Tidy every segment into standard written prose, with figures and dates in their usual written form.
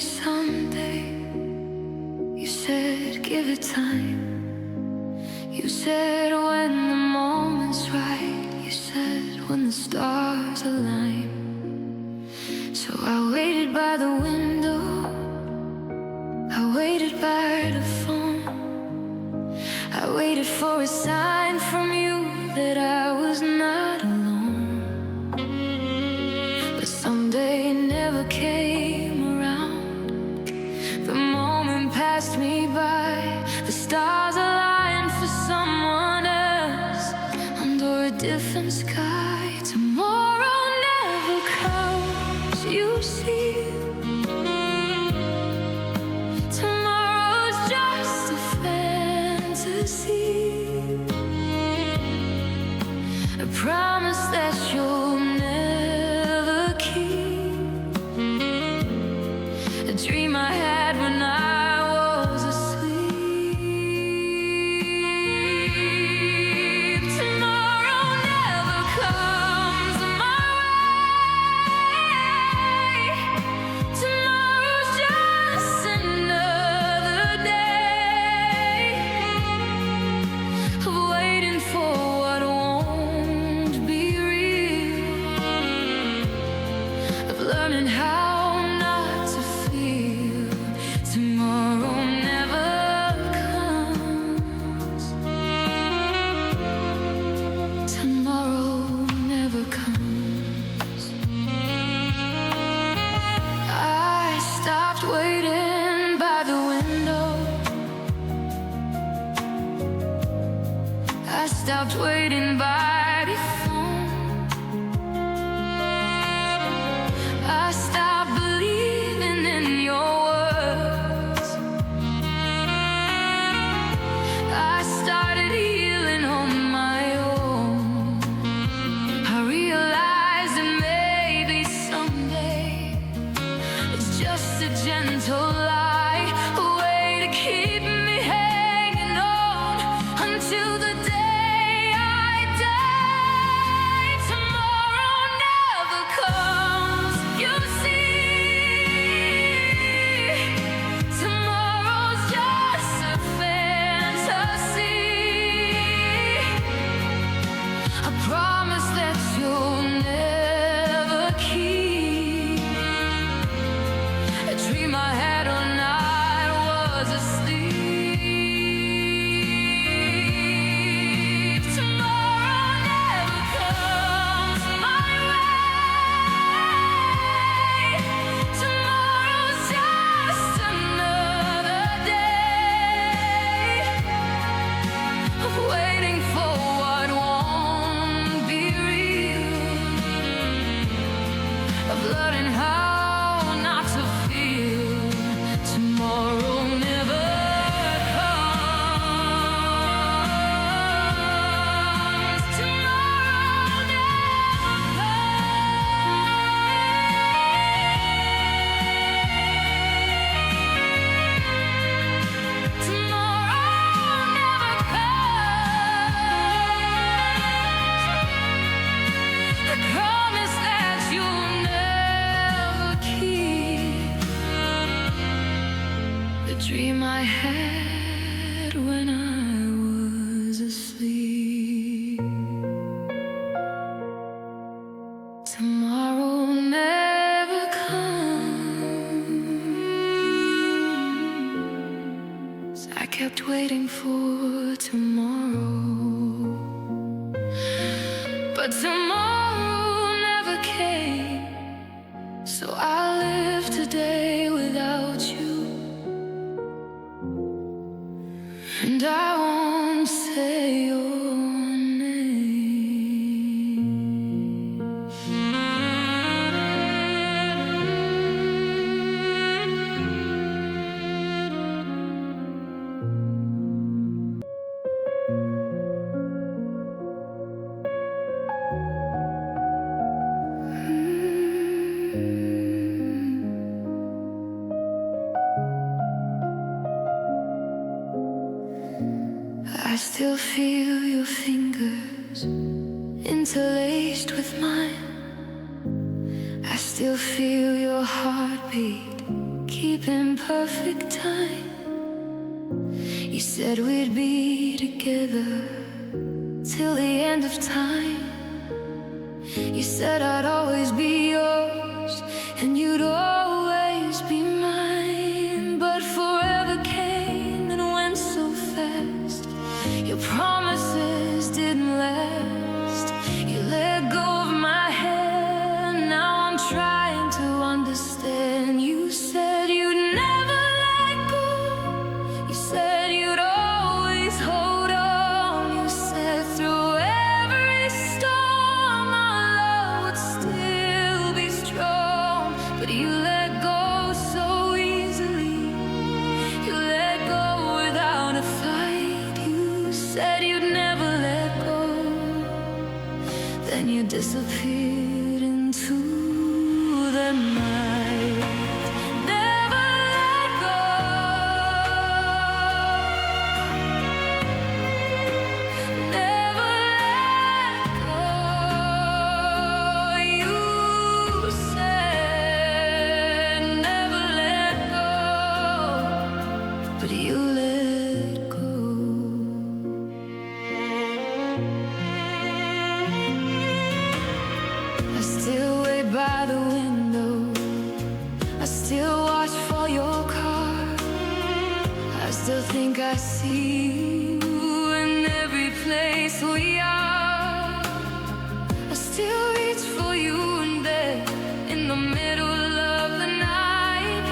someday. You said give it time. You said when the moment's right. You said when the stars align. So I waited by the window, I waited by the phone. I waited for a sign from you that I was not alone. But someday never came around. The moment passed me by. The stars aligned for someone else under a different sky. Tomorrow never comes, you see. Tomorrow's just a fantasy, a promise that you'll never keep, a dream I had when I was asleep. Tomorrow never comes my way. Tomorrow's just another day of waiting for what won't be real, of learning how not to feel. Tomorrow never comes. Tomorrow never comes. I stopped waiting by the window. I stopped waiting by the phone. I stopped believing in your words. I started healing on my own. I realized that maybe someday it's just a gentle lie, a way to keep me hanging on until the day I die. Tomorrow never comes, you see. Tomorrow's just a fantasy, a promise that you'll never keep, a dream I had when I was asleep. Tomorrow never comes my way. Tomorrow's just another day of waiting for what won't be real, of learning how not to feel. Tomorrow never comes. Tomorrow never comes. Tomorrow never comes. The promise that you'll never keep, the dream I had when I was asleep. Tomorrow never comes. I kept waiting for tomorrow, but tomorrow never came. So I live today without you, and I won't say your name. I still feel your fingers interlaced with mine. I still feel your heartbeat keep in perfect time. You said we'd be together till the end of time. You said I'd always be yours and you'd always be mine. But forever came and went so fast. Your promises didn't last. You let go of my hand. Now I'm trying to understand. You said you'd never let go. You said you'd always hold on. You said through every storm our love would still be strong. But you let go so easily. You let go without a fight. You said you'd never let go. Then you disappeared into the night. Never let go. Never let go. You said never let go, but you let go. I still wait by the window. I still watch for your car. I still think I see you in every place we are. I still reach for you in bed in the middle of the night.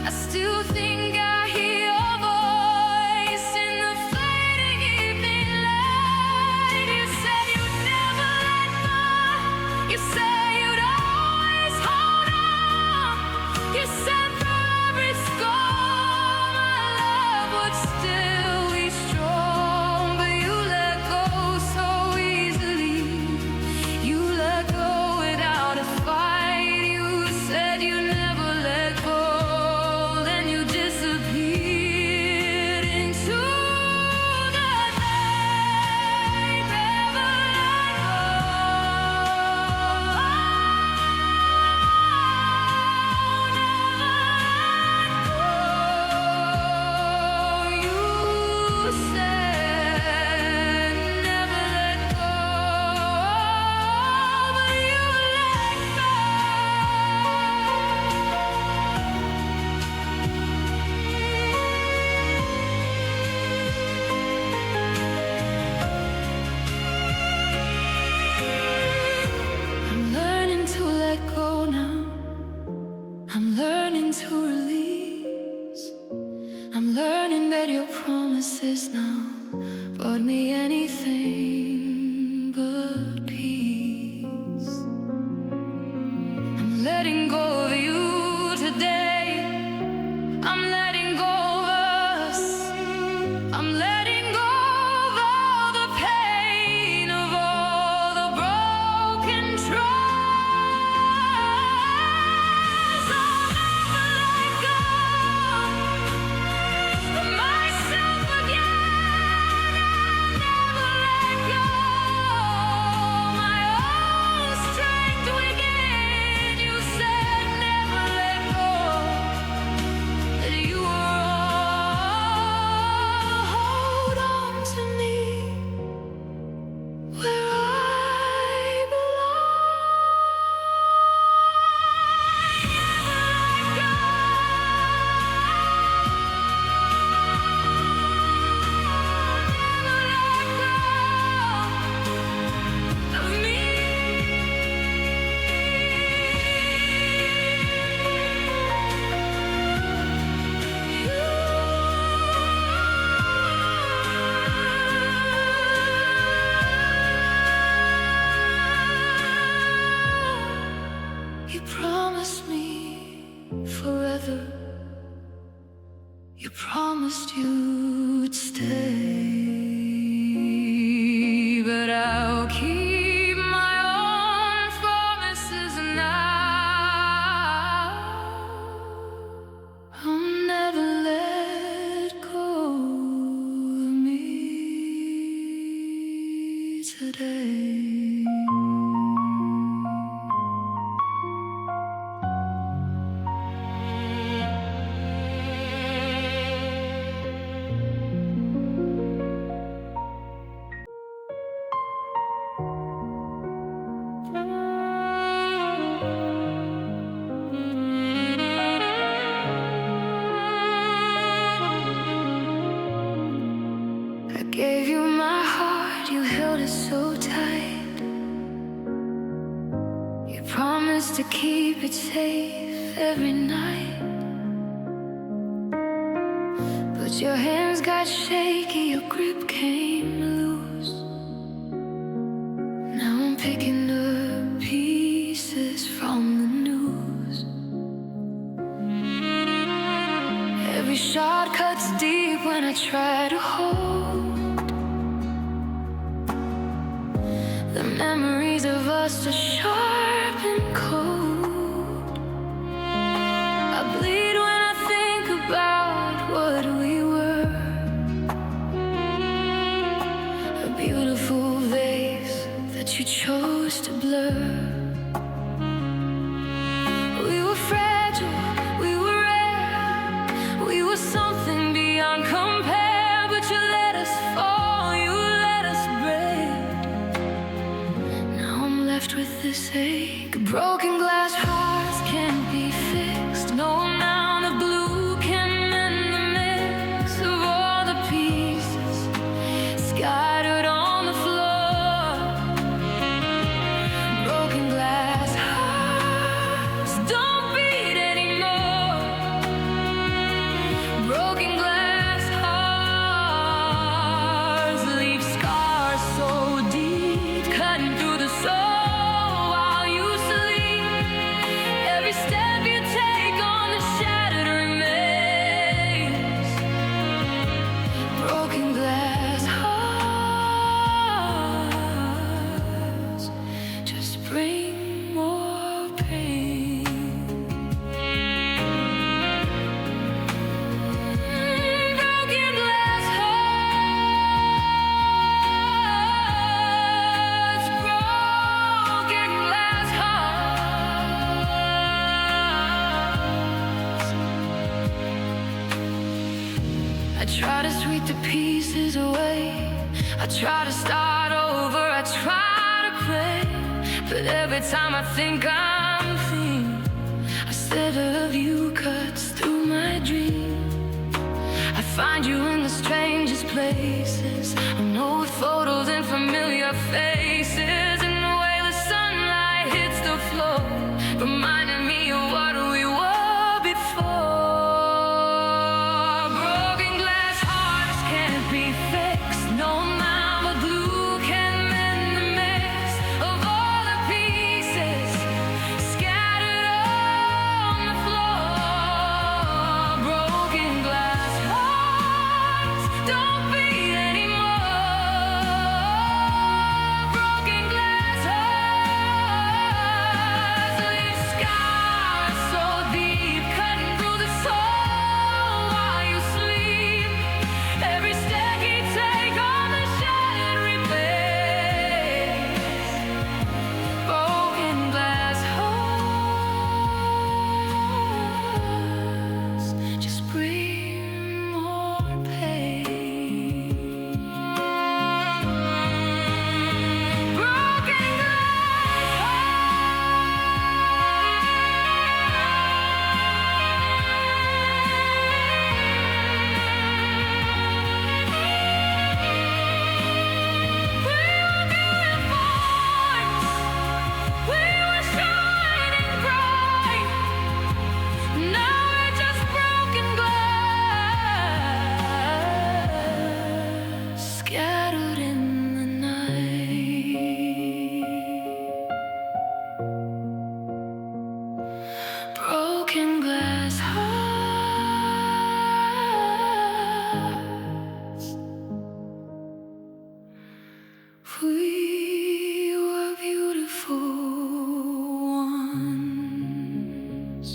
I still think I hear your voice in the fading evening light. You said you'd never let go. You said you'd always hold on. You said through every storm our love would still be strong. But you let go so easily. You let go without a fight. You said you never let go. Then you disappeared into the night. Never let go. You said never let go, but you let go. I'm learning to let go now. I'm learning to release. I'm learning that your promises now brought me anything but peace. I'm letting go of you today. I'm letting go of us. I'm letting go of all the pain, of all the broken trust. I'll never let go of myself again. I'll never let go my own strength within. You said never let go. That you were all hold on to me where I belong. Never let go. Never let go of me. You promised me forever. You promised you'd stay, but I'll keep my own promises now. I'll never let go of me today. to keep it safe every night, but your hands got shaky, your grip came loose. Now I'm picking up pieces from the news. Every shot cuts deep when I try to hold the memories of us are sharp and cold. I bleed when I think about what we were. A beautiful vase that you chose to blur. We were fragile, we were rare, we were something beyond compare. But you let us fall, you let us break. Now I'm left with this ache. Broken glass hearts can't be fixed. No amount of blue can mend the mix of all the pieces scattered on the floor. Broken glass hearts don't beat anymore. Broken glass hearts leave scars so deep, cutting through the soul while you sleep. Every step you take on the shattered remains. Broken glass hearts just bring more pain. Broken glass hearts, broken glass hearts. I try to sweep the pieces away, I try to start over, I try to pray, but every time I think I'm clean, a set of you cuts through my dream. I find you in the strangest places, I know with photos and familiar faces, and the way the sunlight hits the floor, reminding me of what we were before. Broken glass hearts can't be fixed. No amount of glue can mend the mess of all the pieces scattered on the floor. Broken glass hearts don't beat anymore. Broken glass hearts leave scars so deep, cutting through the soul while you sleep. Every step you take on the shattered remains. Broken glass hearts just bring more pain. Broken we were shining bright. Now we're just broken glass scattered in the night. Broken glass hearts. We were beautiful ones.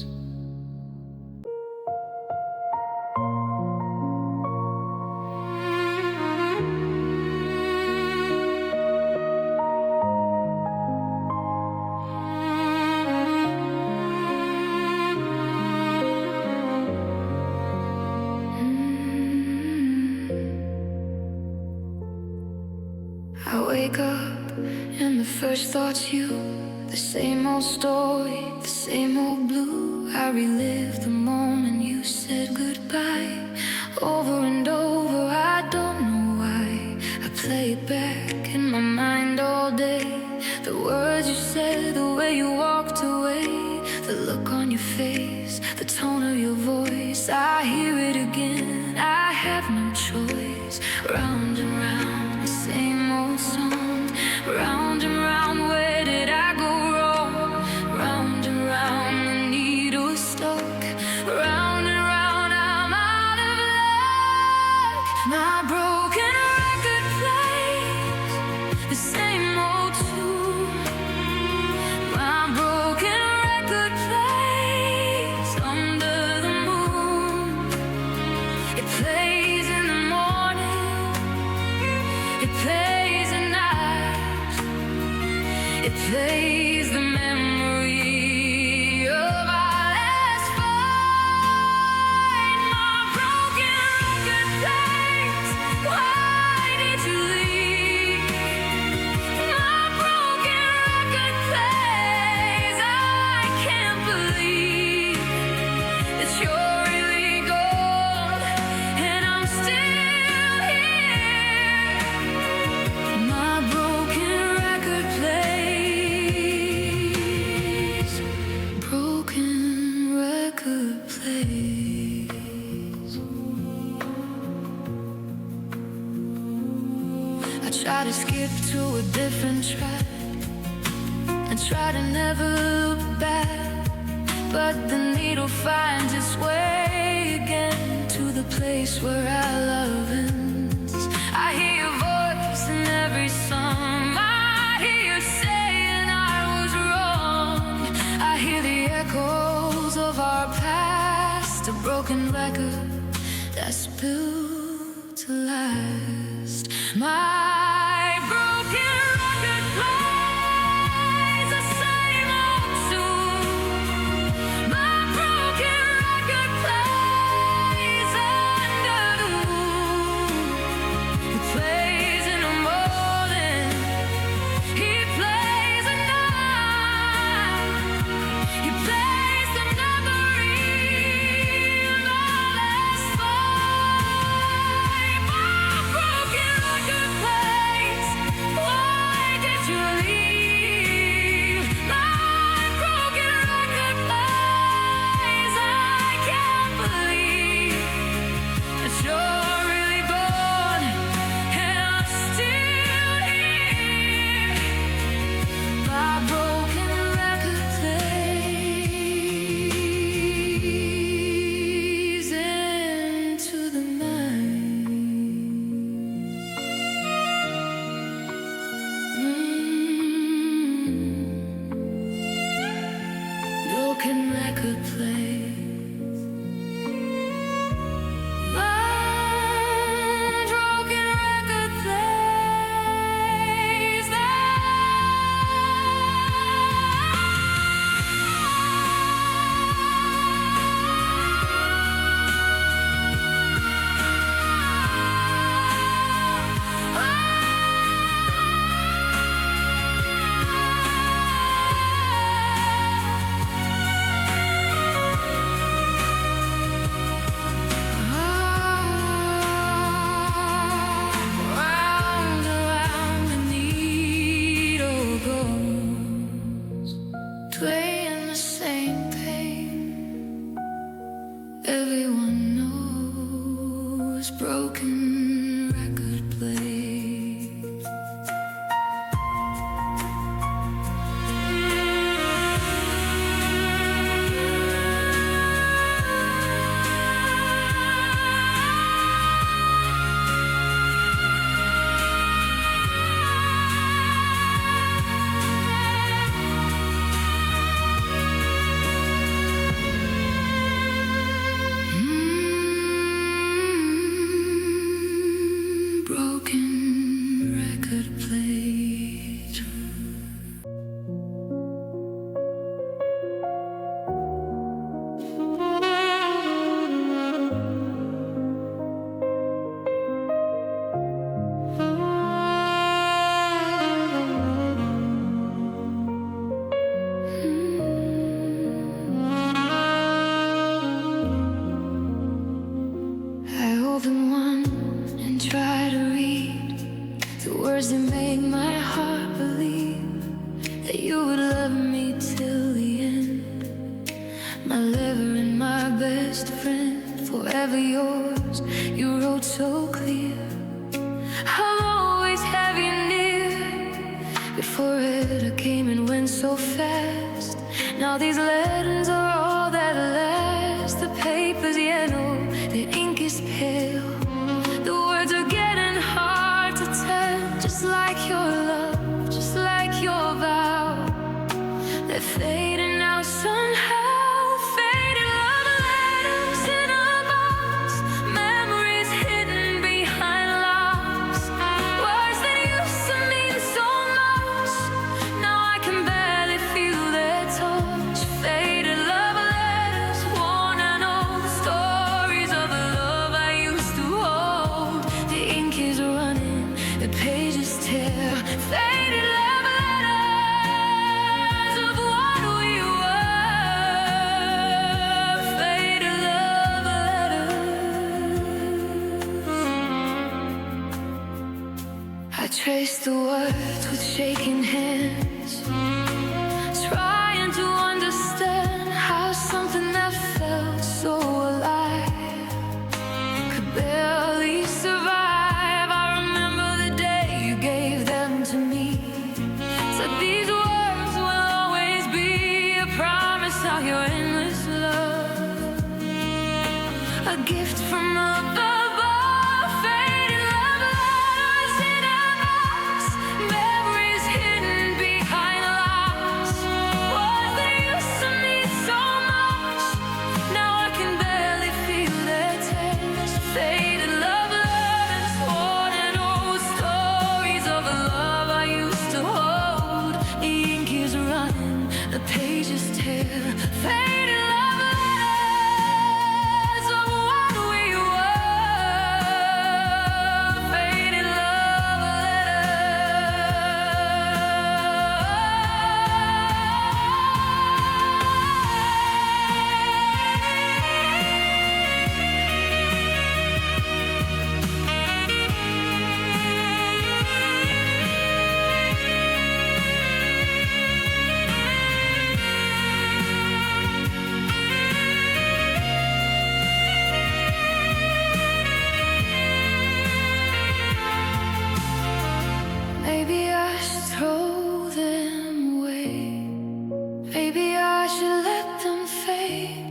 I wake up and the first thought's you. The same old story, the same old blue. I relive the moment you said goodbye. Over and over, I don't know why. I play it back in my mind all day. The words you said, the way you walked away. your face, the tone of your voice. I hear it again, I have no choice. Round and round, the same old song. Round and round, where did I go wrong? Round and round, the needle stuck. Round and round, I'm out of luck. My broken record plays the same old tune. My broken record plays under the moon. It plays in the morning, it plays at night. It plays the memory of our last fight. My broken record plays, why did you leave? My broken record plays, I can't believe that you're really gone and I'm still here. My broken record plays, broken record plays. I try to skip to a different track and try to never look back, but the needle finds its way again to the place where our love ends. I hear your voice in every song. I hear you saying I was wrong. I hear the echoes of our past, a broken record that's built to last. My broken record plays the same old tune. My broken record plays under the moon. It plays in the morning, it plays at night. It plays the memory of our last fight. My broken record plays, why did you leave? My broken record plays, I can't believe that you're really gone and I'm still here. My broken record plays into the night. Broken record plays. My broken record plays. Round and round the needle goes, playing the same pain. Everyone knows broken record plays. forever yours. You wrote so clear, I'll always have you near. Before it came and went so fast. Now these letters are all that last. The paper's yellow, the ink is pale. The words are getting hard to tell. Just like your love, just like your vow. They're fading now somehow. Faded love letters in a box. Memories hidden behind locks. Words that used to mean so much. Now I can barely feel their touch. Faded love letters, worn and old. Stories of the love I used to hold. The ink is running, the pages tear. Faded love letters of what we were. Faded love letters. I trace the words with shaking hands, trying to understand how something that felt so alive could barely survive. I remember the day you gave them to me. Said these words will always be a promise of your endless love, a gift from above. Faded love letters in a box. Memories hidden behind locks. Words that used to mean so much. Now I can barely feel their taste. Faded love letters, worn and old. Stories of a love I used to hold. The ink is running, the pages tear. Faded love letters of what we were. Faded love Maybe I should throw them away. Maybe I should let them fade.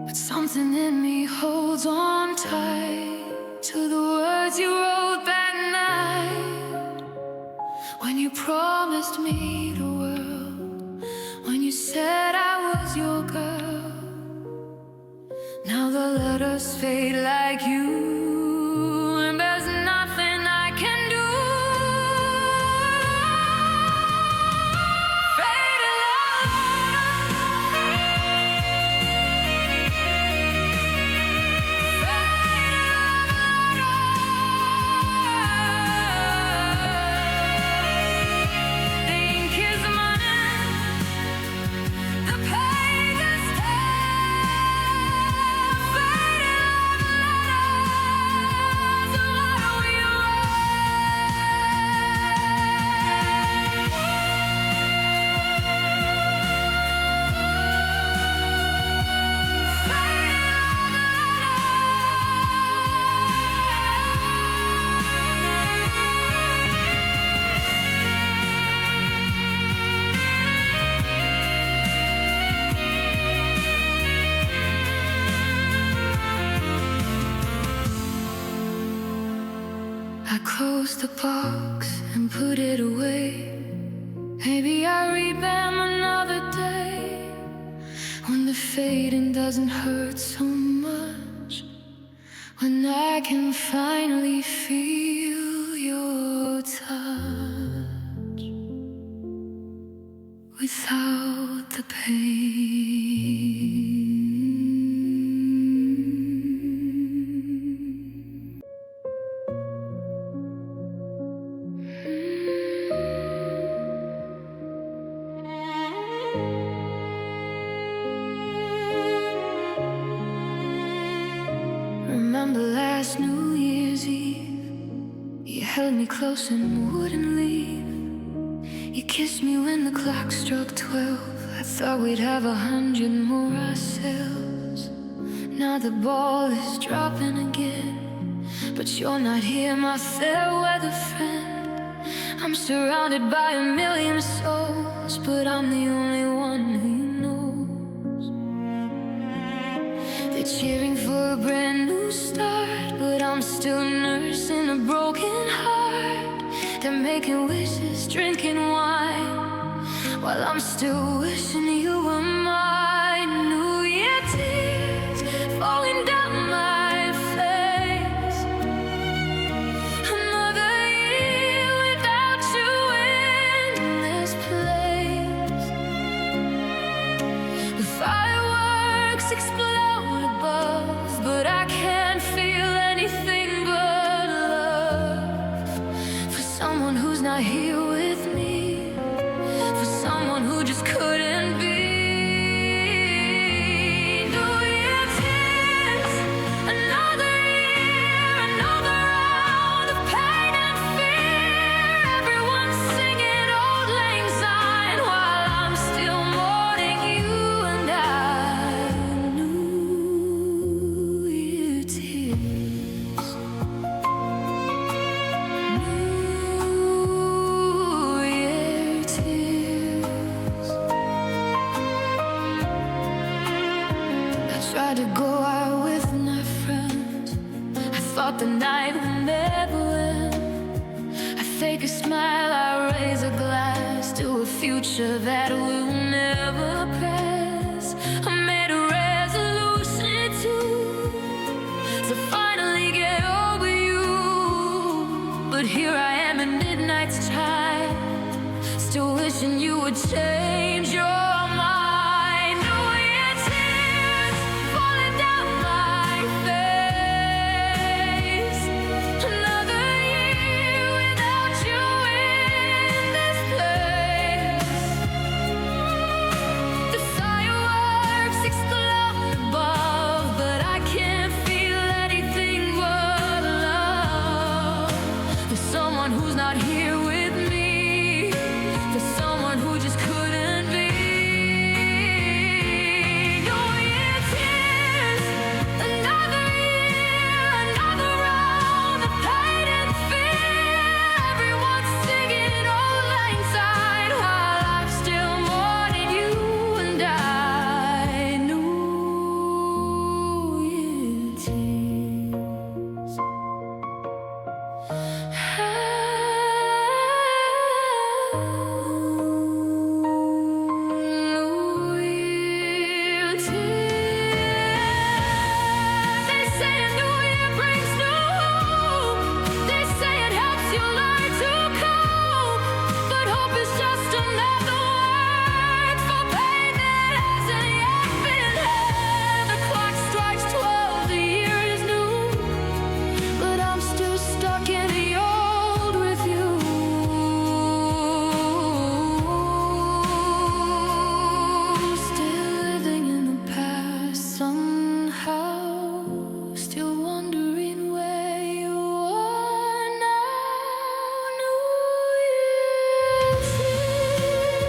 But something in me holds on tight to the words you wrote that night. When you promised me the world, when you said I was your girl. Now the letters fade like you, and there's nothing I can do. Faded love letters. The ink is running, the pages tear. Faded love letters of what we I closed the box and put it away. Maybe I read them another day, when the fading doesn't hurt so much, when I can finally feel your touch without the pain. Remember last New Year's Eve, you held me close and wouldn't leave. You kissed me when the clock struck 12. I thought we'd have 100 more ourselves. Now the ball is dropping again, but you're not here, my fair weather friend. I'm surrounded by a million souls, but I'm the only one who knows. They're cheering for a brand new start, but I'm still nursing a broken heart. They're making wishes, drinking wine, while I'm still wishing you were mine. New Year tears falling down my face. Another year without you in this place. The fireworks explode above, but I can't feel anything but love for someone who's not here with me, for someone who just couldn't be. New Year tears, another year, another round of pain and fear. Everyone's singing Auld Lang Syne while I'm still mourning you, and New Year tears. New Year tears. I tried to go out with my friends. I thought the night would never end. I fake a smile, I raise a glass to a future that will never pass. I made a resolution to finally get over you, but here I am in midnight's time, still wishing you would change your mind. New Year tears falling down my face. Another year without you in this place. The fireworks explode above, but I can't feel anything but love for someone who's not here with me, for someone who just couldn't be. New Year tears, another year, another round of pain and fear. Everyone's singing Auld Lang Syne while I'm still mourning you, and New Year tears. New Year tears. They say a new year brings new hope. They say it helps you learn to cope, but hope is just another word for pain that hasn't yet been had. The clock strikes 12, the year is new, but I'm still stuck in the old with you. Still living in the past somehow, still wondering where you are now. New Year's tears.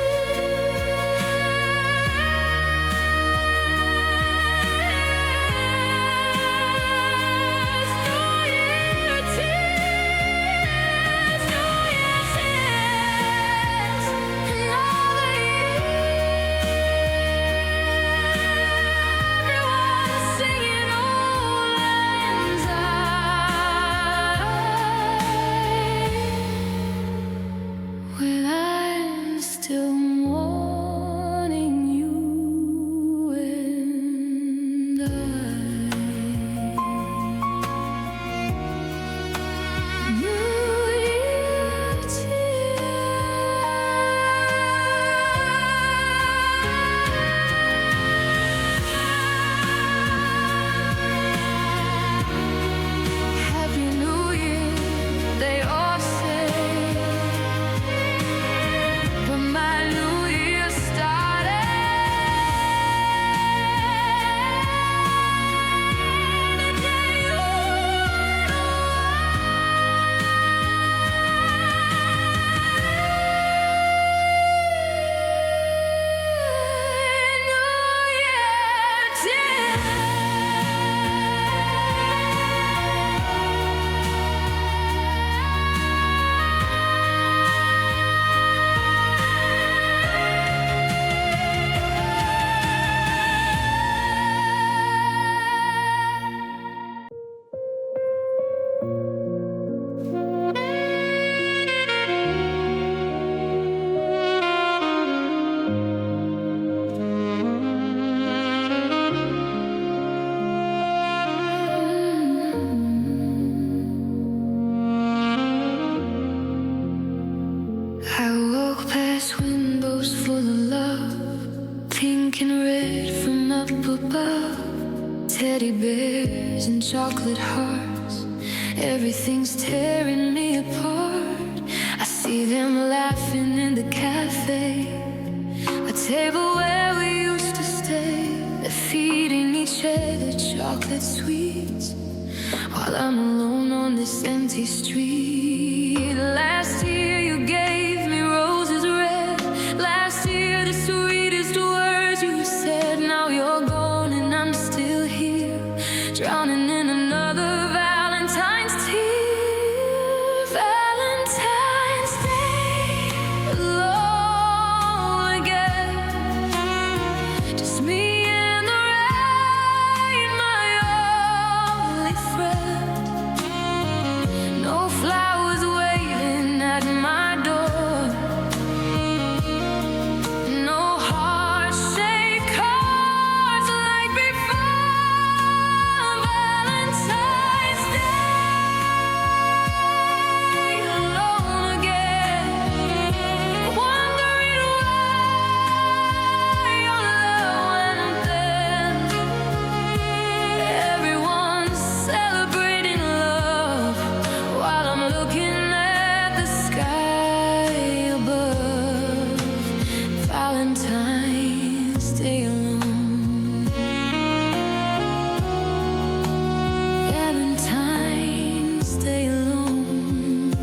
chocolate hearts. Everything's tearing me apart. I see them laughing in the cafe, a table where we used to stay. They're feeding each other chocolate sweets, while I'm alone on this empty street. Last year you gave me roses red. Last year the sweetest words you said. Now you're gone and I'm still here, drowning in another Valentine's tear. Valentine's Day, alone again, just me and the rain, my only friend. No flowers waiting at my door, no heart-shaped cards like before. Valentine's Day, alone again, wondering why your love went then. Everyone's celebrating love while I'm looking at the sky above. Valentine's Day alone. Valentine's Day alone.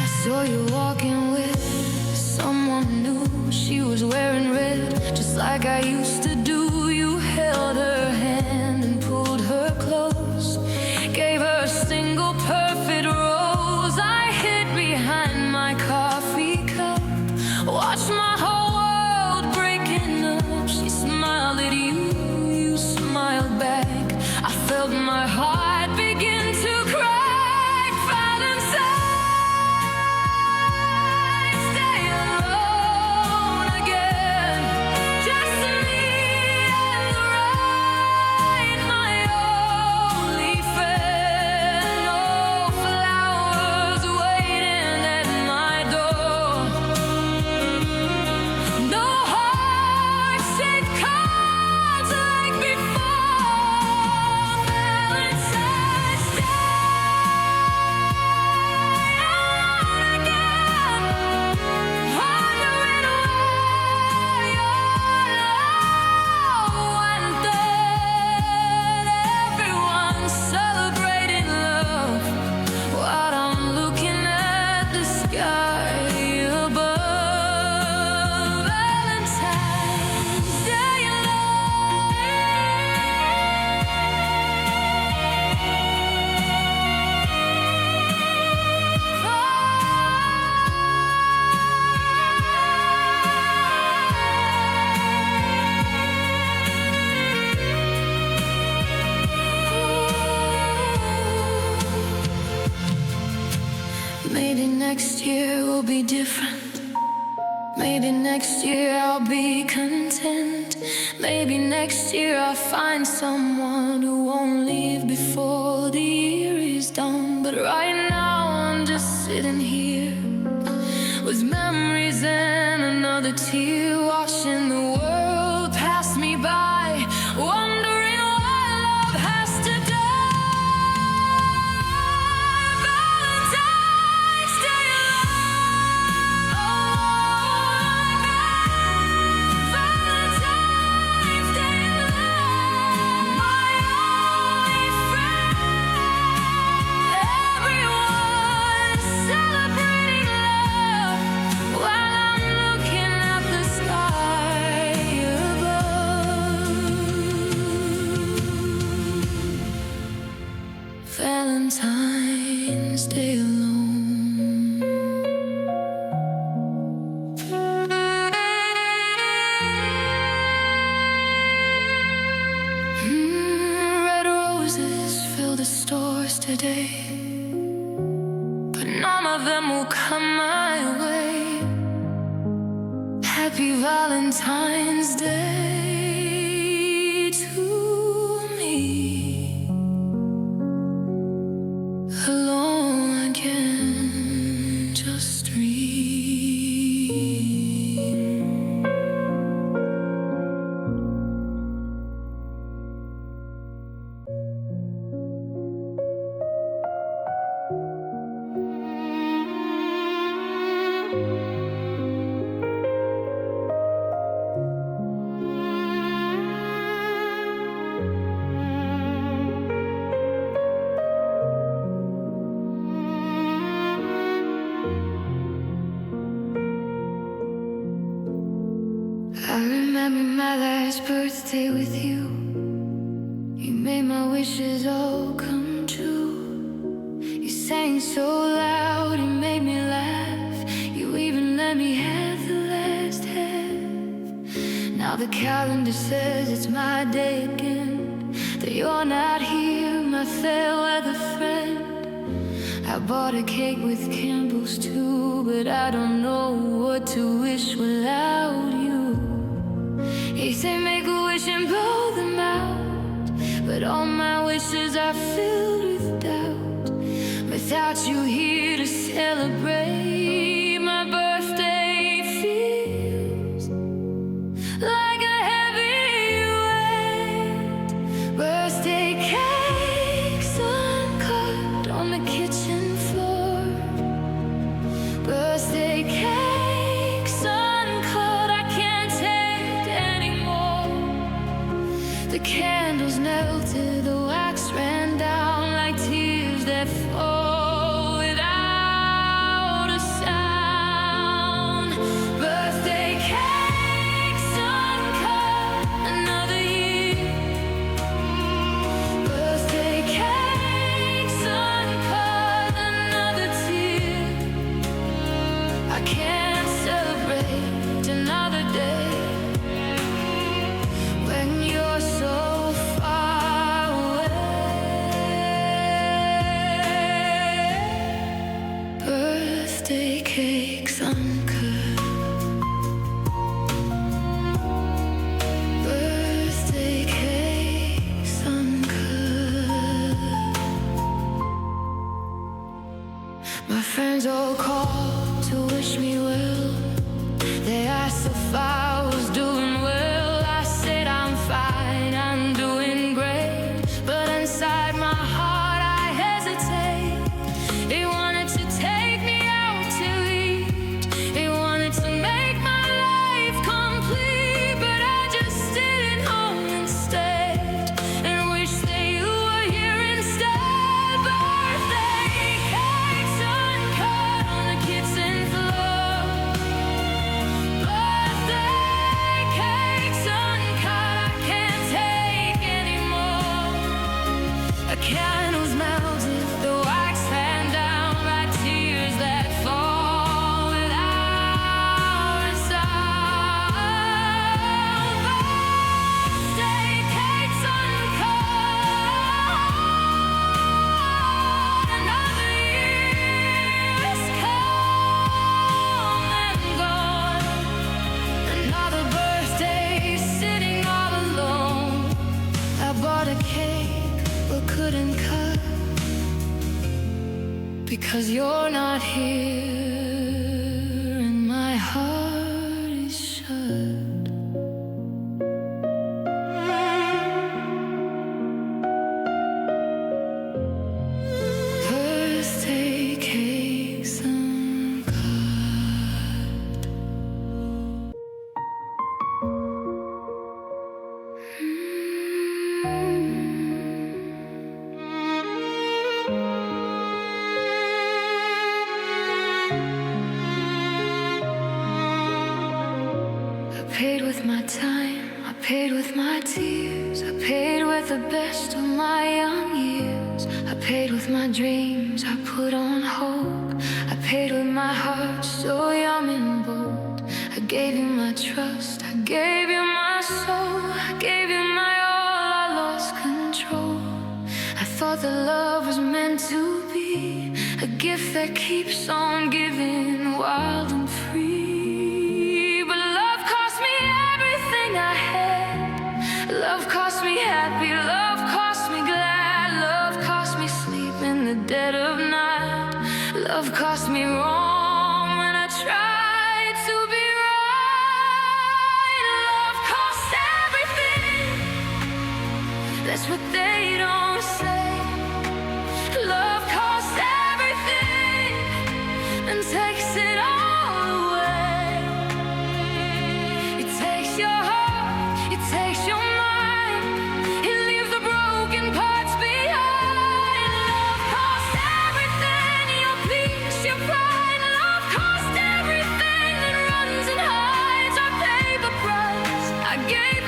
I saw you walking with someone new. She was wearing red, just like I used to do. You held her hand and pulled her close, gave her a single perfect rose. I hid behind my coffee cup, watched my whole world breaking up. She smiled at you, you smiled back. I felt my heart begin to crack. Valentine's Day alone again, just me and the rain, my only friend. No flowers waiting at my door, no heart-shaped cards like before. Valentine's Day alone again, wondering why your love went then. Everyone's celebrating love while I'm looking at the sky above. Valentine's Day alone. Maybe next year will be different. Maybe next year I'll be content. Maybe next year I'll find someone who won't leave before the year is done. But right now I'm just sitting here with memories and another tear, watching the world pass me by, wondering why love has to die. Valentine's Day alone again. Valentine's Day alone, my only friend. Everyone's celebrating love while I'm looking at the sky above. Valentine's Day alone. Red roses fill the stores today, but none of them will come my way. Happy Valentine's Day to me. Alone again, just dream. last birthday with you. You made my wishes all come true. You sang so loud, it made me laugh. You even let me have the last half. Now the calendar says it's my day again, that you're not here, my fair weather friend. I bought a cake with candles too, but I don't know what to wish without you. You say make a wish and blow them out, but all my wishes are filled with doubt. Without you here to celebrate, my birthday feels like a heavy weight. Birthday cakes uncut on the kitchen floor. Birthday cakes uncut, I can't take anymore. The candles melted, the wax ran down like tears that fall without a sound. Birthday cakes uncut, another year. Birthday cakes uncut, another tear. I can't celebrate another day when you're so far away. Birthday cakes uncut. Birthday cakes uncut. My friends all called to wish me well. They asked if I was doing well. I said I'm fine, I'm doing great. But inside my heart I hesitate. They wanted to take me out to eat. They wanted to make my life complete. But I just stayed at home instead and wish that you were here instead. Birthday cakes uncut on the kitchen floor. Birthday cakes uncut, I can't take anymore. A candle's melted, the wax ran down like tears that fall without a sound. Birthday cakes uncut, another year's come and gone. Another birthday sitting all alone. I bought a cake but couldn't cut because you're not here and my heart is shut. Birthday cakes uncut. I paid with my time, I paid with my tears, I paid with the best of my young years. I paid with my dreams, I put on hope. I paid with my heart so young and bold. I gave you my trust, I gave you my soul. I gave you my all, I lost control. I thought that love was meant to be a gift that keeps on giving, wild and free. But love cost me everything I had. Love cost me happy, love cost me glad. Love cost me sleep in the dead of night. Love cost me wrong when I tried to be right. Love cost everything, that's what they don't say. Love costs everything and takes it all away. It takes your heart, it takes your mind, it leaves the broken parts behind. Love costs everything, your peace, your pride. Love costs everything that runs and hides. I paid the price, I gave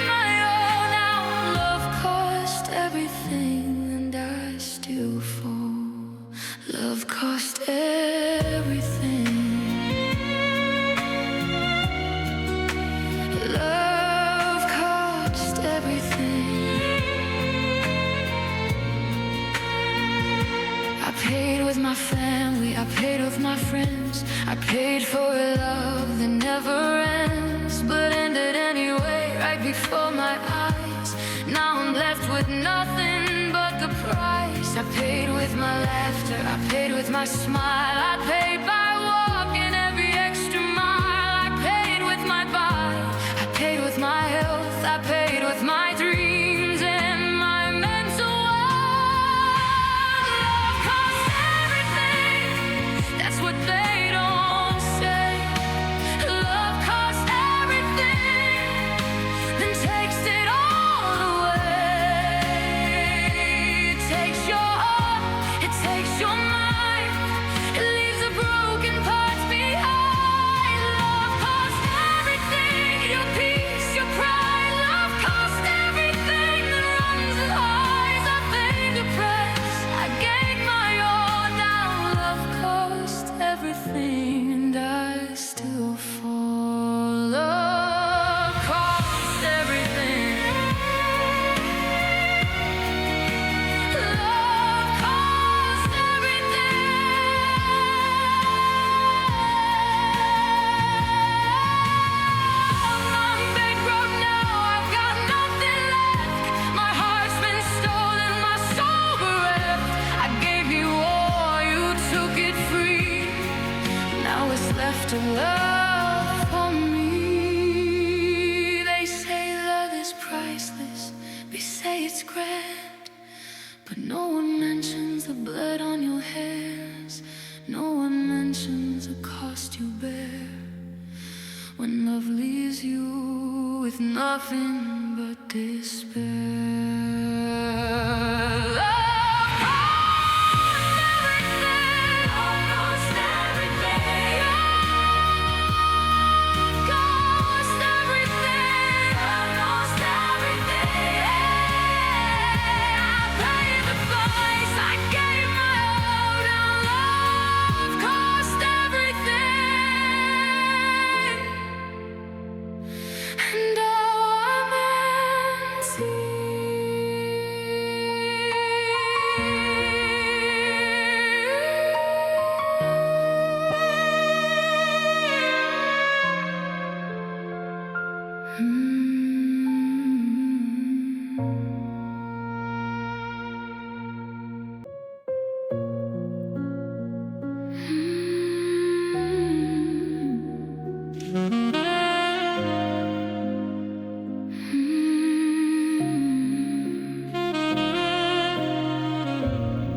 my family, I paid with my friends. I paid for a love that never ends, but ended anyway, right before my eyes. Now I'm left with nothing but the price. I paid with my laughter, I paid with my smile. I paid by walking every extra mile. I paid with my body, I paid with my health. I paid with my dreams and my mental wealth. Love costs everything, that's what they don't say. Love costs everything, then takes it all away. It takes your heart, it takes your mind, it leaves the broken parts behind. Love costs everything, your peace, your pride. Love costs everything that runs and hides. I paid the price, I gave my all. Now love cost everything, and I still fall. Love cost everything. Love cost everything. I'm bankrupt now, I've got nothing left. My heart's been stolen, my soul bereft. I gave you all, you took it free. Now it's left to love for me. They say love is priceless, they say it's grand, but no one mentions the blood on your hands. No one mentions the cost you bear when love leaves you with nothing but despair. Love costs everything. Love costs everything. Love costs everything. Love costs everything. I paid the price, I gave my all. Now love costs everything, and now I'm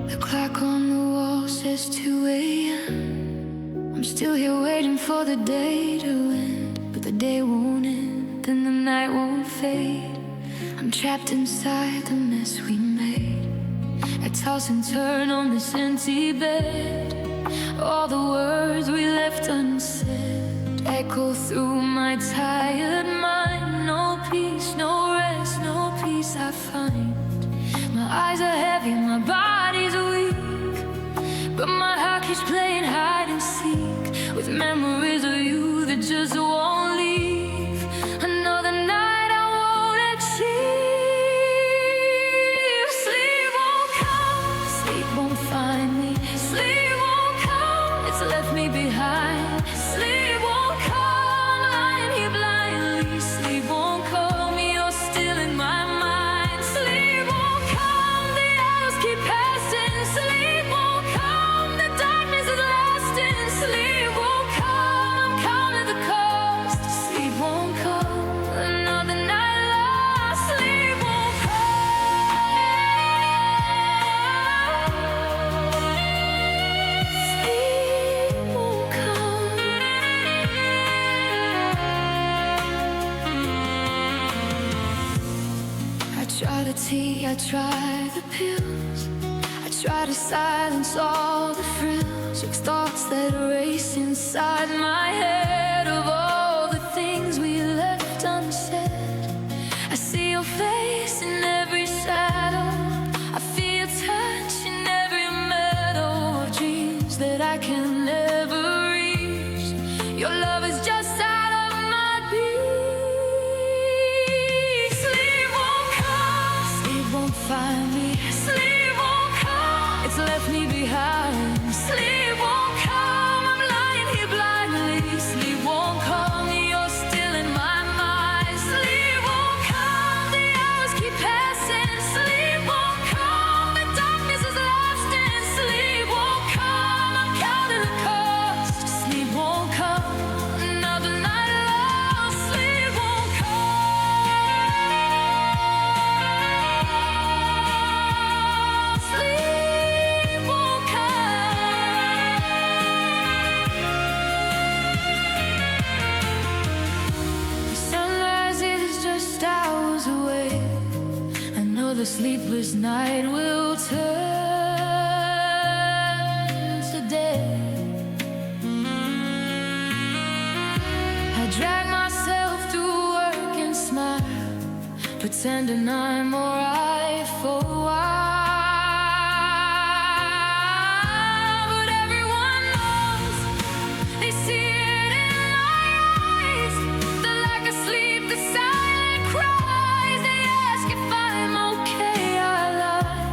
The clock on the wall says 2 a.m. I'm still here waiting for the day to end, but the day won't end and the night won't fade. I'm trapped inside the mess we made. I toss and turn on this empty bed. All the words we left unsaid echo through my tired mind. No peace, no rest, no peace I find. My eyes are heavy, my body's weak, but my heart keeps playing hide and seek with memories of you that just won't leave. Another night I won't achieve. Sleep won't come, sleep won't find me. Sleep won't come, it's left me behind. Sleep won't come, lying here blindly. Sleep won't come, you're still in my mind. Sleep won't come, the hours keep passing. Sleep won't come, the darkness is lasting. Sleep won't come, I'm counting the cost. Sleep won't come, another night lost. Sleep won't come. Sleep won't come. I try the tea, I try the pills, I try to silence all the frills. Fix thoughts that race inside my head of all the things we left unsaid. I see your face in every shadow, I feel your touch in every meadow of dreams that I can never reach. Your love is just out of my beat. Sleep won't come, sleep won't find me. Sleep won't come, that's left me behind. Sleep won't come, I'm lying here blindly. Sleep won't come, you're still in my mind. Sleep won't come, the hours keep passing. Sleep won't come, the darkness is lasting. Sleep won't come, I'm counting the cost. Sleep won't come, another night lost. Sleep won't come. Sleep won't come. The sunrise is just hours away. I know the sleepless night will turn to day. I drag myself through work and smile, pretending I'm alright for a while. But everyone knows, they see it in my eyes. The lack of sleep, the silent cries. They ask if I'm okay. I lie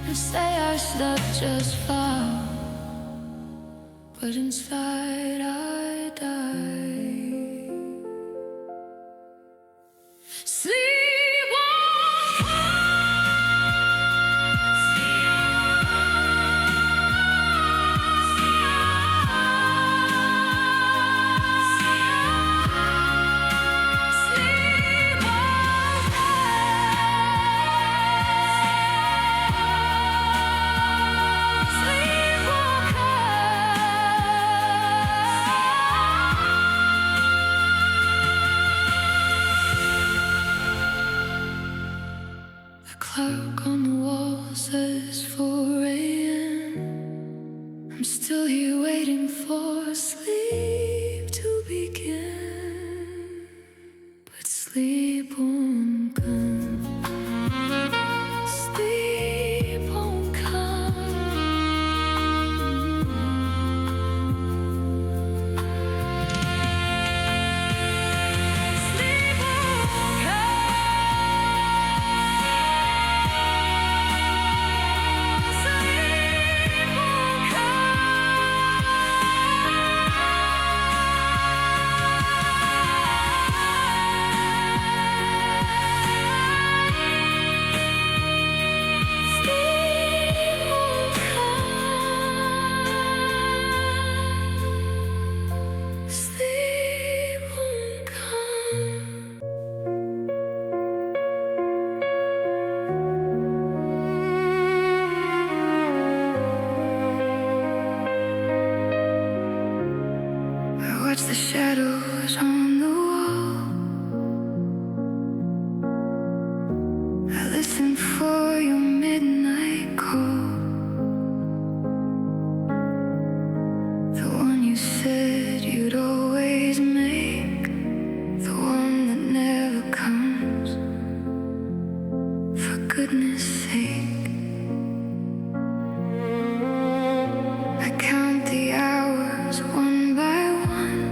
and say I slept just fine, but inside I die. Sleep won't The clock on the wall says 4 a.m. I'm still here waiting for sleep to begin, but sleep won't come. Sleep won't come. Sleep won't watch the shadows on the wall. I listen for your midnight call, the one you said you'd always make, the one that never comes. For goodness sake, I count the hours one by one.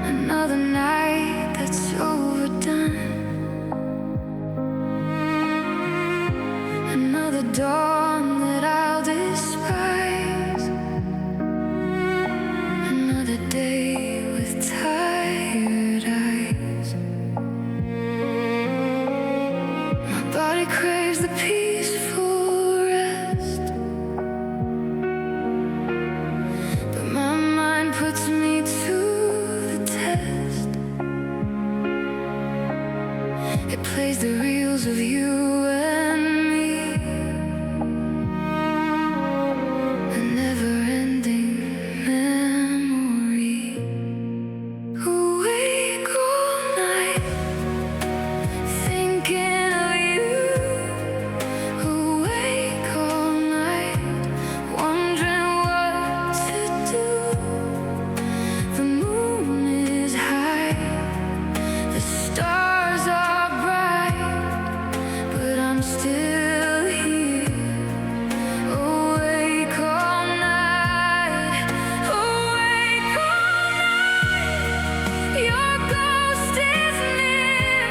Another night that's overdone. Another dawn that I'll despise. Another day with tired eyes. My body craves the peaceful rest, but my mind puts me to the test. It plays the reels of you and me, a never-ending memory. Awake all night, thinking of you. Awake all night, wondering what to do. The moon is high, the stars are bright, but I'm still here. Awake all night, awake all night. Your ghost is near.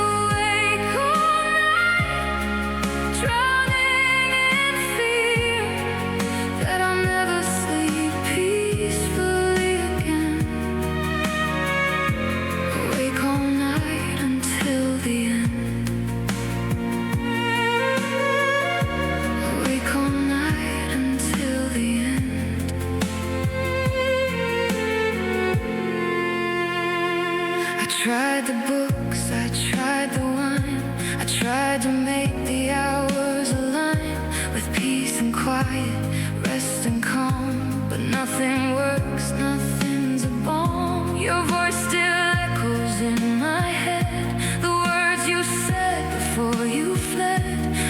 Awake all night, tried to make the hours align with peace and quiet, rest and calm, but nothing works, nothing's a balm. Your voice still echoes in my head, the words you said before you fled.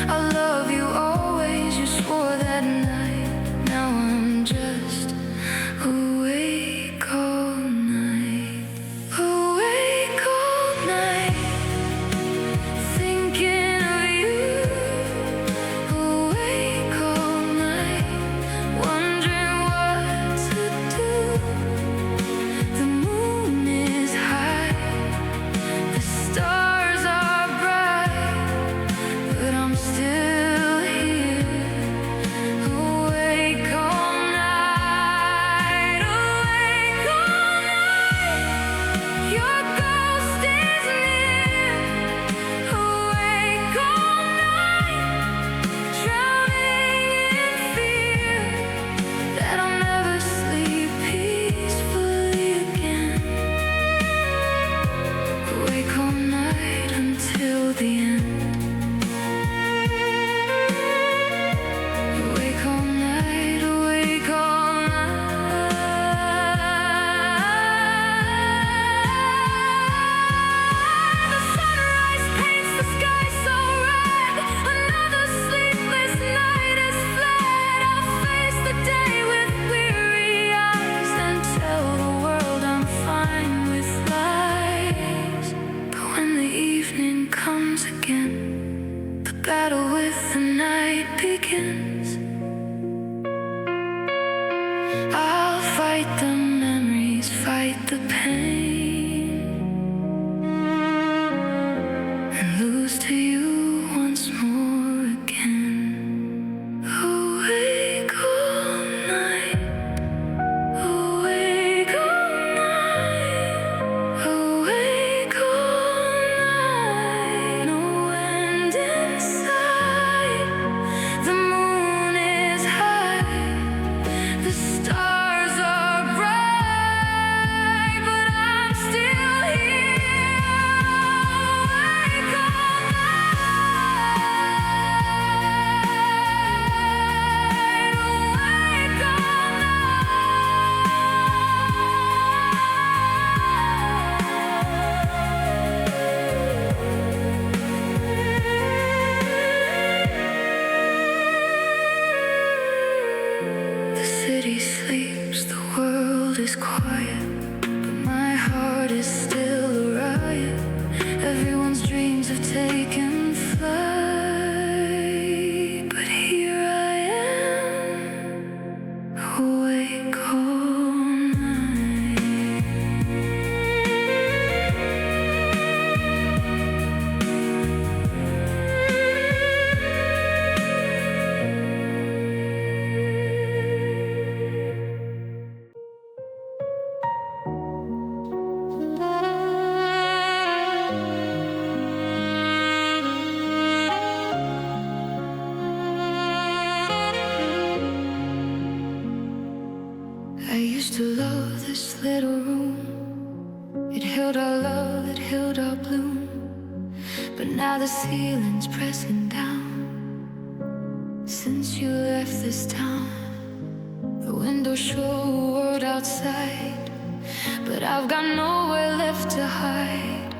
I love you always, you swore that night. Now I'm just awake all night, awake all night, thinking of you. Awake all night, wondering what to do. The moon is high, the stars are bright, but I'm still here. Awake all night, awake all night. Your ghost is near. Awake all night, drowning in fear that I'll never sleep peacefully again. Awake all night until the end. Awake all night, awake all night. The sunrise paints the sky so red. Another sleepless night is fled. I'll face the day with weary eyes and tell the world I'm fine with lies. But when the evening comes again, the battle with the night begins. I'll fight the memories, fight the pain, and lose to you once more again. Awake all night, awake all night, awake all night. No end in sight. The moon is high, the stars are bright, but I'm still here. Awake all night, awake all night. The city sleeps, the world is quiet, but my heart is still a riot. Everyone's dreams have taken flight, but here I am, awake all night. I used to love this little room. It held our love, it held our bloom. But now the ceiling's pressing down. Since you left this town, the windows show a world outside, but I've got nowhere left to hide.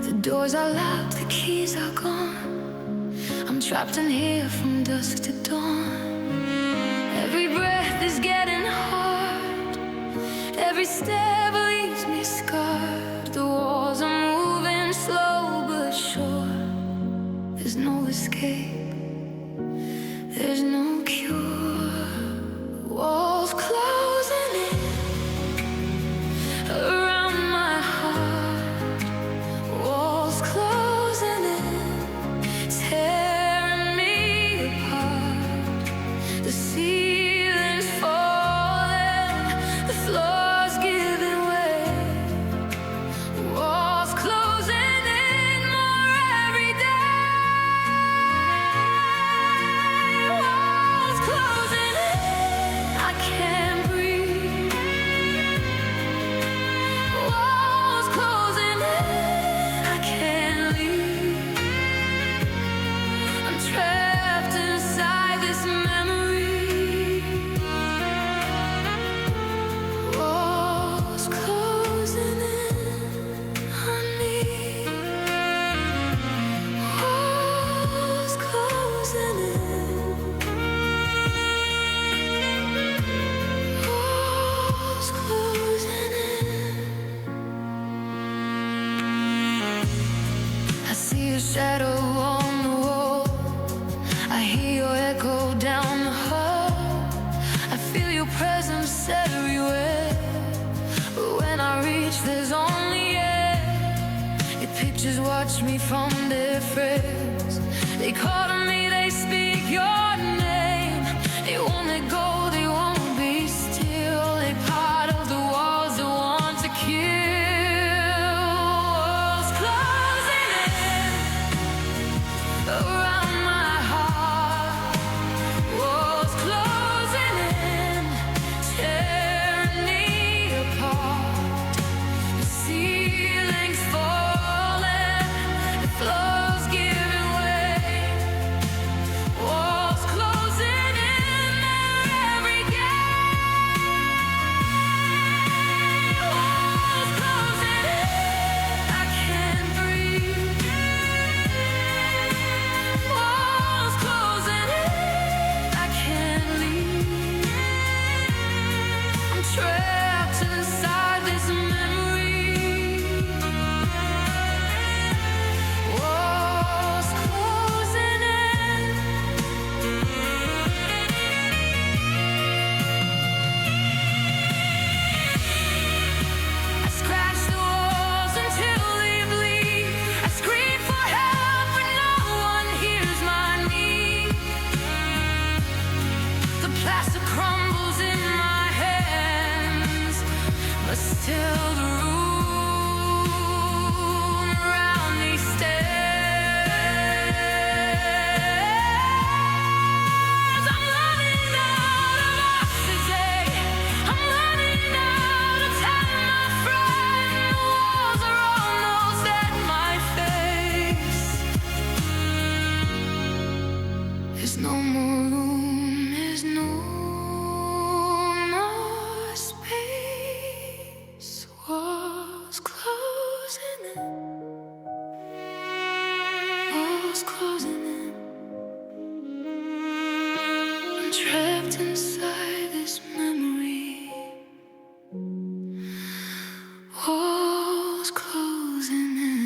The doors are locked, the keys are gone. I'm trapped in here from dusk to dawn. Every breath is getting hard, every step leaves me scarred. The walls are moving slow but sure. There's no escape, there's no cure. Walls closing in around my heart. Walls closing in, tearing me apart. The ceiling's falling, the floor's giving way. Walls closing in more every day. shadow on the wall. I hear your echo down the hall. I feel your presence everywhere. But when I reach, there's only air. Your pictures watch me from their frames. They call to me, they speak your name. They won't let go, they won't be still. They part of the walls that want to kill. Walls closing in around my heart. Walls closing in, tearing me apart. The ceiling's falling, the floor's giving way. Walls closing in, they're every gate. Walls closing in, I can't breathe. Walls closing in, I can't leave. I'm trapped inside this memory. Walls closing in. I scratch the walls until they bleed. I scream for help, but no one hears my need. The plaster crumbles in my hands, but still the room around me stares. I'm running out of oxygen. I'm running out of time, my friend. The walls are almost at my face. There's no more room, there's no more space. Walls closing in. Walls closing in. I'm trapped inside this memory. Walls closing in.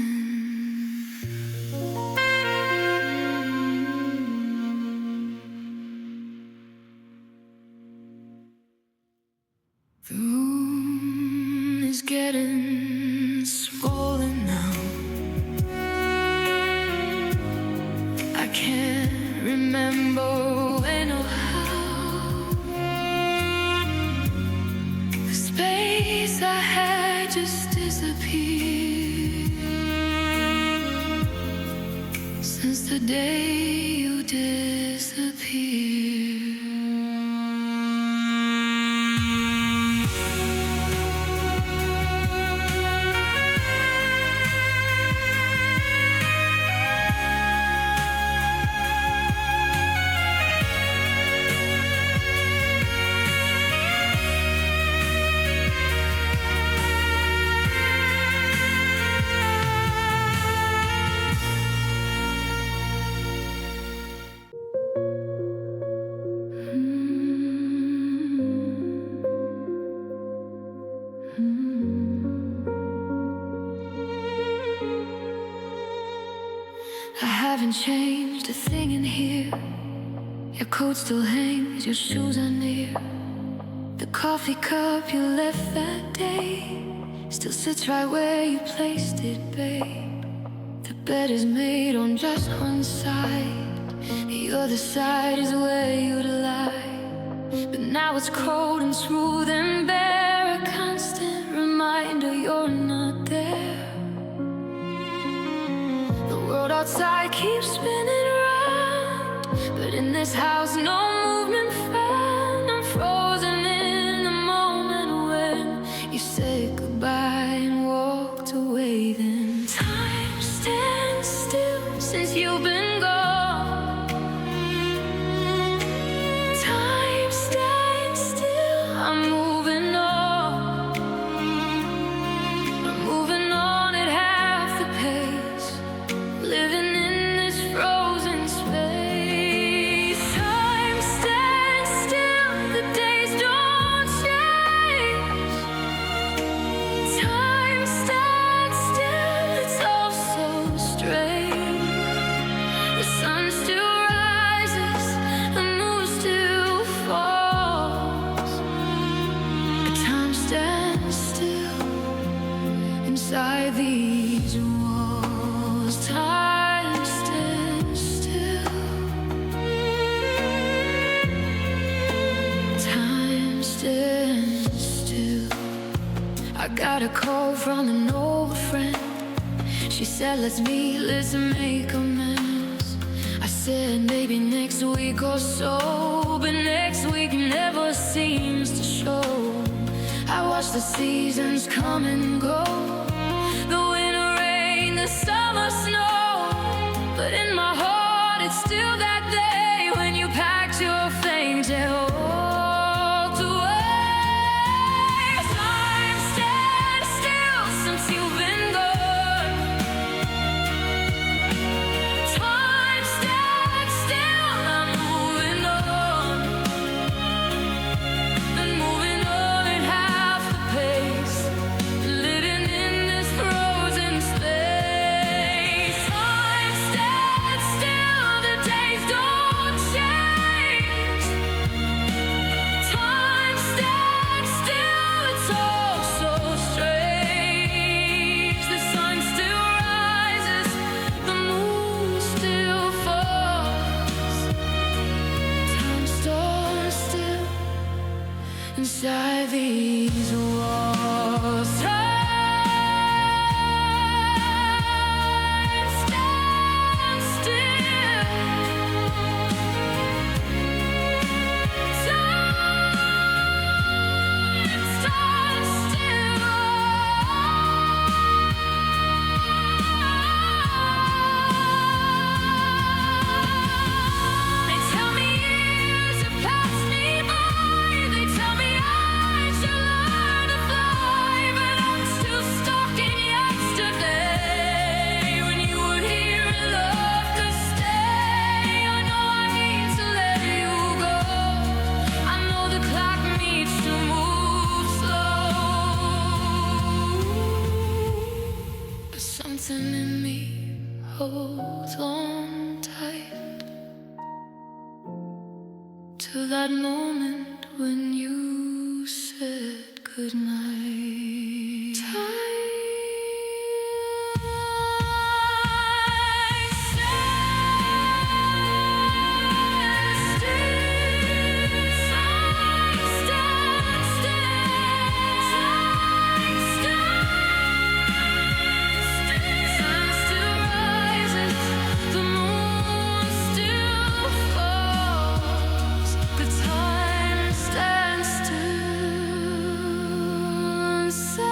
The room is getting smaller now. I can't remember when or how. The space I had just disappeared since the day you disappeared. I haven't changed a thing in here. Your coat still hangs, your shoes are near. The coffee cup you left that day still sits right where you placed it, babe. The bed is made on just one side. The other side is where you'd lie. But now it's cold and smooth and bare, a constant reminder you're not there. The world outside keeps spinning round, but in this house no movement found. I'm frozen in the moment when you said goodbye and walked away. Then time stands still since you've been gone. Time stands still, I'm moving on. I'm moving on at half the pace, living in this frozen space. Time stands got a call from an old friend. She said, let's meet, let's make amends. I said, maybe next week or so, but next week never seems to show. I watch the seasons come and go, the winter rain, the summer snow, but in my heart it's still that day when you packed your things and walked away. Time stands still since you've been gone. Time stands still, I'm moving on. And moving on at half the pace, living in this frozen space. Time stands still, the days don't change. Time stands still, it's all so strange. The sun still rises, the moon still falls. Time stands still inside these walls. Time stands still. Time stands still. They tell me years have passed me by. They tell me I should learn to fly, but I'm still stuck in yesterday when you were here and love could stay. I know I need to let you go. I know the clock needs to move slow, but something in me holds on tight to that moment when you said goodnight. Time stands still. Time stands still. Time still rises, the moon still falls, but time stands still inside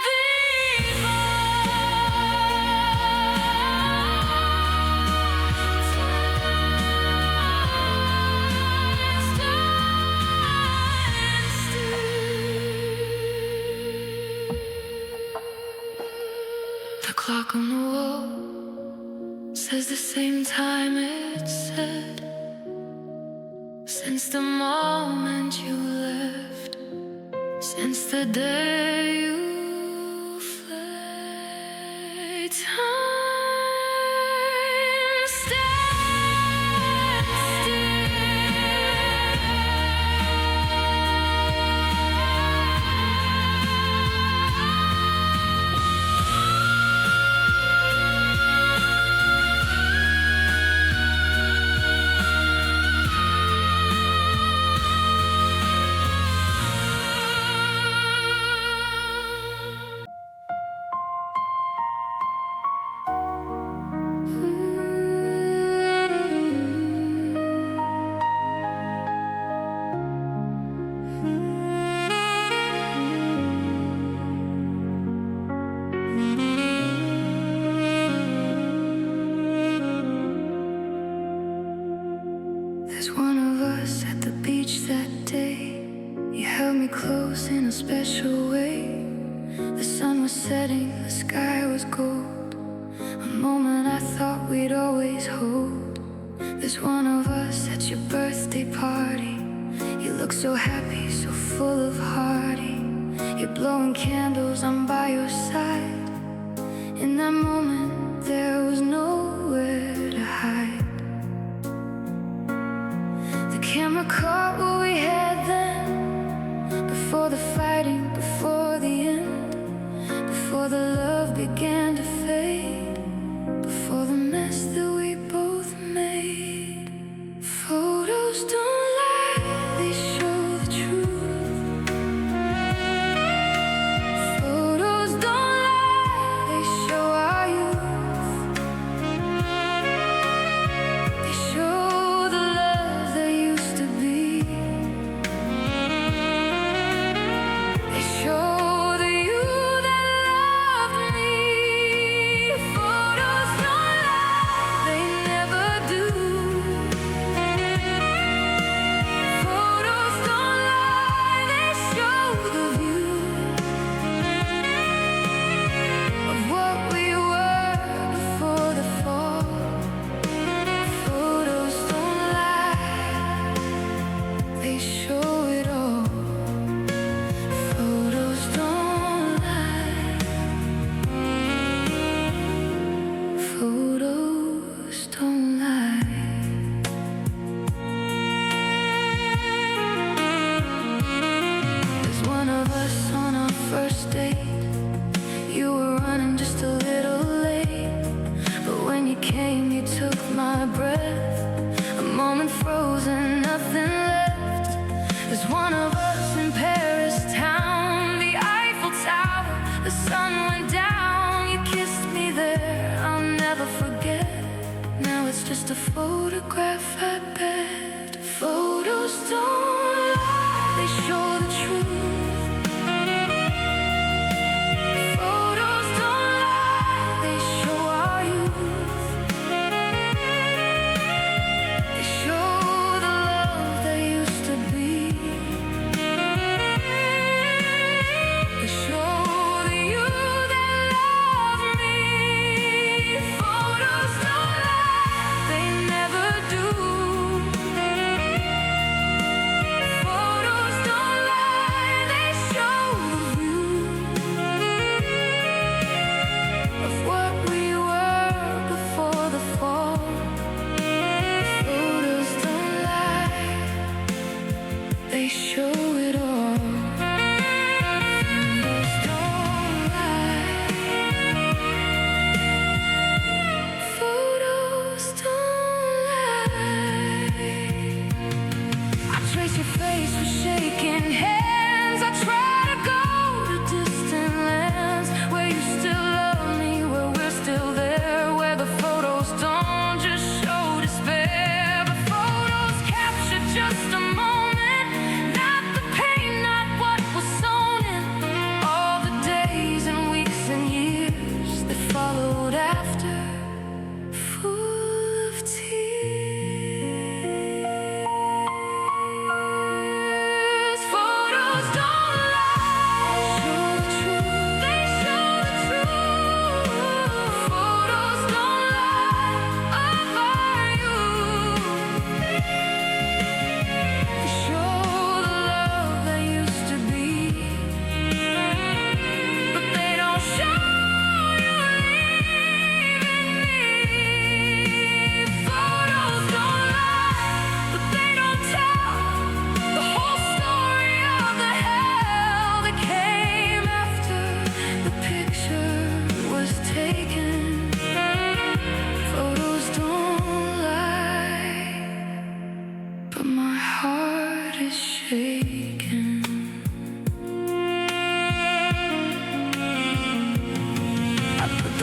these walls. The clock on the wall says the same time it said since the moment you left, since the day you fled. Time stands There's one of us at the beach that day. You held me close in a special way. The sun was setting, the sky was gold, a moment I thought we'd always hold. There's one of us at your birthday party. You look so happy, so full of hearty. You're blowing candles, I'm by your side. In that moment, there was nowhere to hide. The camera caught what we had then, before the fighting, before the end, before the love began to fade, before the mess that we both made. Photos don't lie, they show the truth.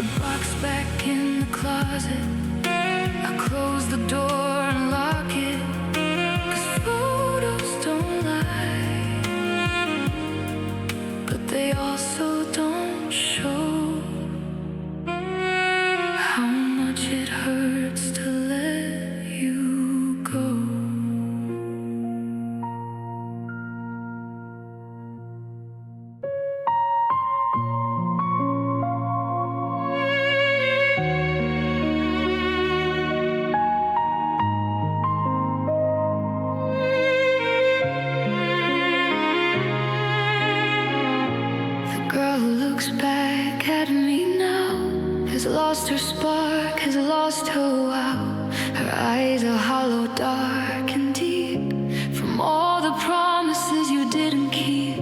the box back in the closet. I close the door and lock it, 'cause photos don't lie, but they also don't show how much it hurts to let you go. Back at me now has lost her spark, has lost her wow. Her eyes are hollow, dark and deep from all the promises you didn't keep.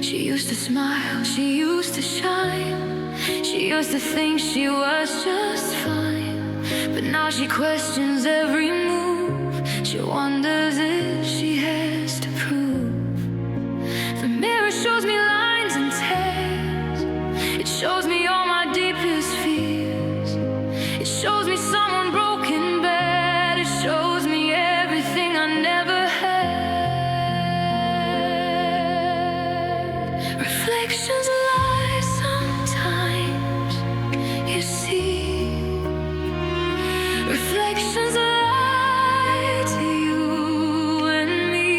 She used to smile, she used to shine, she used to think she was just fine, but now she questions every move. She wonders if she has to prove. The mirror shows me lines and tears, it shows me all my deepest fears. It shows me someone broken bad. It shows me everything I never had. Reflections lie sometimes, you see. Reflections lie to you and me.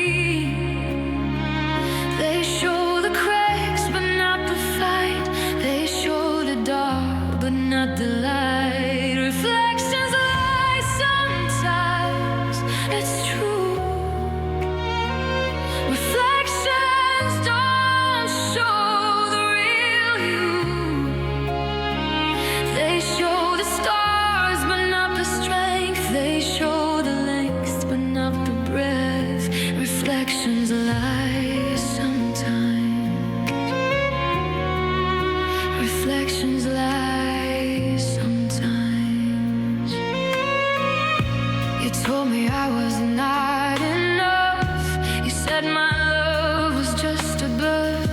They show the cracks but not the fight. They show the dark but not the light. Reflections lie sometimes, it's true. Reflections don't show the real you. They show the stars but not the strength. They show the length but not the breadth. Reflections lie sometimes. Reflections lie sometimes. You told me I was not enough. You said my love was just a bluff.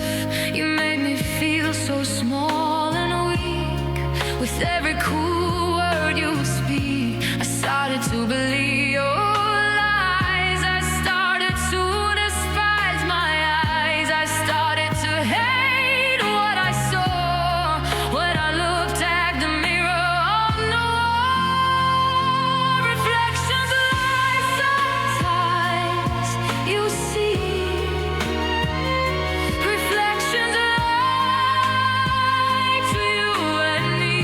You made me feel so small and weak. With every cool word you speak, I started to believe your lies. I started to despise my eyes. I started to hate what I saw when I looked at the mirror on the wall. Reflections lie sometimes, you see. Reflections lie to you and me.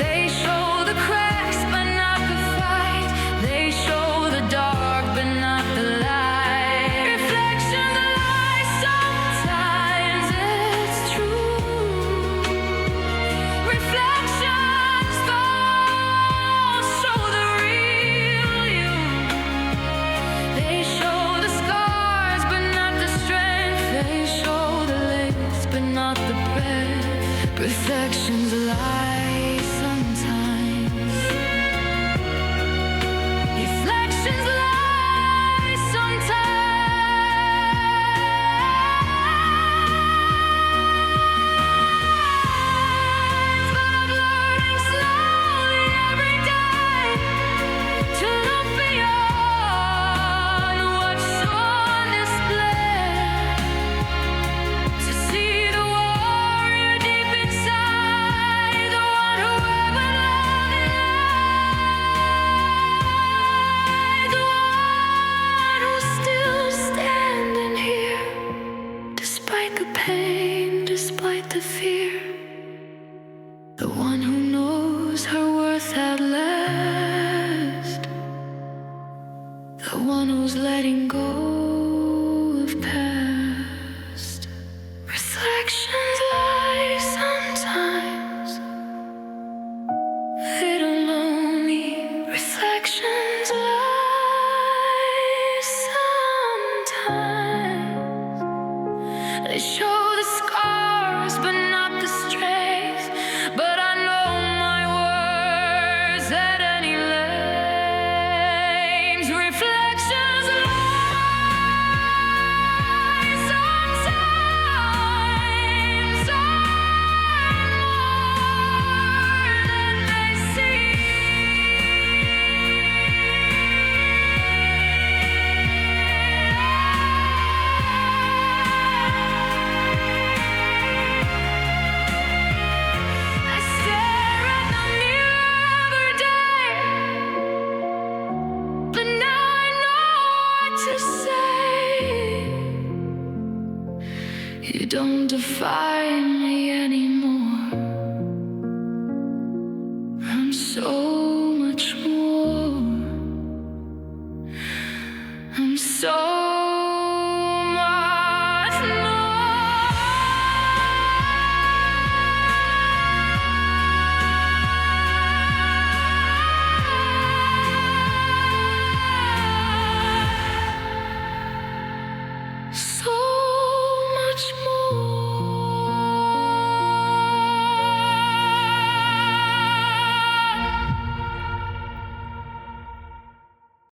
They show the cracks but not the fight. They show the dark but not the light. Reflections lie sometimes, it's true. Reflections don't show the real you. They show the scars but not the strength. They show the length but not the breadth. Reflections lie sometimes. Reflections lie sometimes. But I'm learning slowly every day to look beyond what's on display, to see the warrior deep inside, the one don't define me anymore. I'm so much more. I'm so